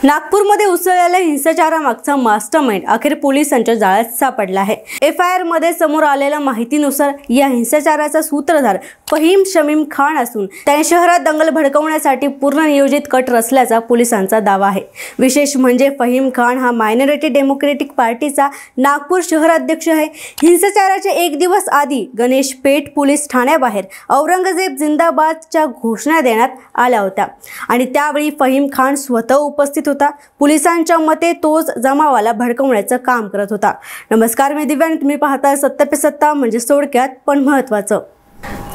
नागपूरमध्ये उसळलेल्या हिंसाचारामागचा मास्टरमाइंड अखेर पोलिसांच्या जाळ्यात सापडला आहे। एफआयआर मध्ये समोर आलेल्या माहितीनुसार या हिंसाचाराचा सूत्रधार फहीम शमीम खान असून त्याने शहरात दंगल भडकवण्यासाठी पूर्ण नियोजित कट रचल्याचा पोलिसांचा दावा आहे। विशेष म्हणजे फहीम खान हा मायनॉरिटी डेमोक्रेटिक पार्टीचा नागपूर शहराध्यक्ष आहे। हिंसाचाराच्या एक दिवस आधी गणेश पेठ पोलीस ठाण्याबाहेर औरंगजेब जिंदाबादच्या घोषणा देण्यात आल्या होत्या आणि त्यावेळी फहीम खान स्वतः उपस्थित होता। पोलिसांच्या मते तोच जमावाला भडकवण्याचं काम करत होता। नमस्कार, मी दिव्या आणि तुम्ही पाहताय सत्य पे सत्ता, म्हणजे थोडक्यात पण महत्त्वाचं।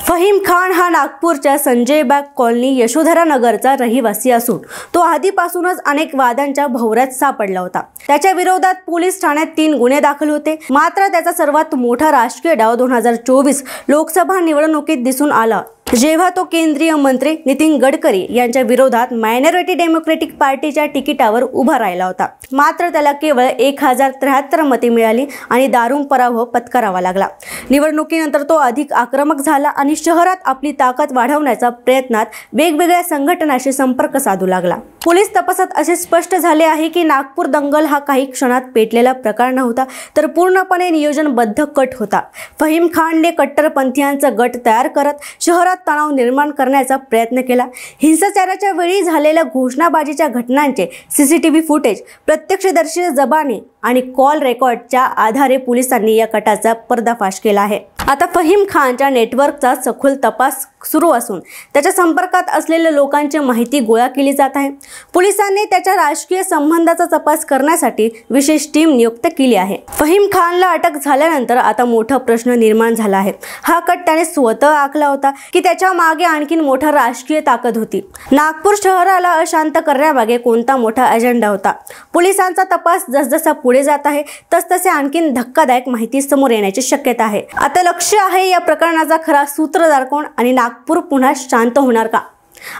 फहीम खान हा नागपूरच्या संजय बाग कॉलनी यशोधरा नगरचा रहिवासी असून तो आधीपासूनच अनेक वादांच्या भोवऱ्यात सापडला होता। त्याच्या विरोधात पोलीस ठाण्यात 3 गुन्हे दाखल होते। मात्र त्याचा सर्वात मोठा राजकीय डाव 2024 लोकसभा निवडणुकीत दिसून आला, जेव्हा तो केंद्रीय मंत्री नितीन गडकरी यांच्या विरोधात मायनॉरिटी डेमोक्रेटिक पार्टीच्या तिकिटावर उभा राहिला होता। मात्र त्याला केवळ 1073 मते मिळाली आणि दारुण पराभव पत्करावा लागला। निवडणुकीनंतर तो अधिक आक्रमक झाला आणि शहरात आपली ताकद वाढवण्याच्या प्रयत्नात वेगवेगळ्या संघटनांशी संपर्क साधू लागला। पोलीस तपासात असे स्पष्ट झाले आहे की नागपूर दंगल हा काही क्षणात पेटलेला प्रकार नव्हता, तर पूर्णपणे नियोजनबद्ध कट होता। फहीम खानने कट्टरपंथीयांचा गट तयार करत शहरात तणाव निर्माण करण्याचा प्रयत्न केला। हिंसाचाराच्या वेळी झालेल्या घोषणाबाजीच्या घटनांचे सीसीटीव्ही फुटेज, प्रत्यक्षदर्शी जबानी आणि कॉल रेकॉर्डच्या आधारे पोलिसांनी या कटाचा पर्दाफाश केला आहे। आता फहीम खानच्या नेटवर्कचा सखोल तपास सुरू असून त्याच्या संपर्कात असलेल्या लोकांची माहिती गोळा केली जात आहे। पोलिसांनी त्याच्या राजकीय संबंधाचा तपास करण्यासाठी विशेष टीम नियुक्त केली आहे। फहीम खानला अटक झाल्यानंतर आता मोठा प्रश्न निर्माण झाला आहे। हा कट त्याने स्वतः आखला होता की त्याच्या मागे आणखीन मोठा राजकीय ताकद होती? नागपूर शहराला अशांत करण्यामागे कोणता मोठा अजेंडा होता? पोलिसांचा तपास जसजसा पुढे जात आहे तसतसे आणखीन धक्कादायक माहिती समोर येण्याची शक्यता आहे। आता लक्ष आहे या प्रकरणाचा खरा सूत्रधार कोण आणि नागपूर पुन्हा शांत होणार का?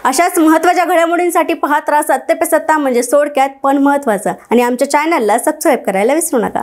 अशाच महत्त्वाच्या घडामोडींसाठी पाहत राहा सत्य पे सत्ता, म्हणजे थोडक्यात पण महत्त्वाचं, आणि आमच्या चॅनलला सबस्क्राइब करायला विसरू नका।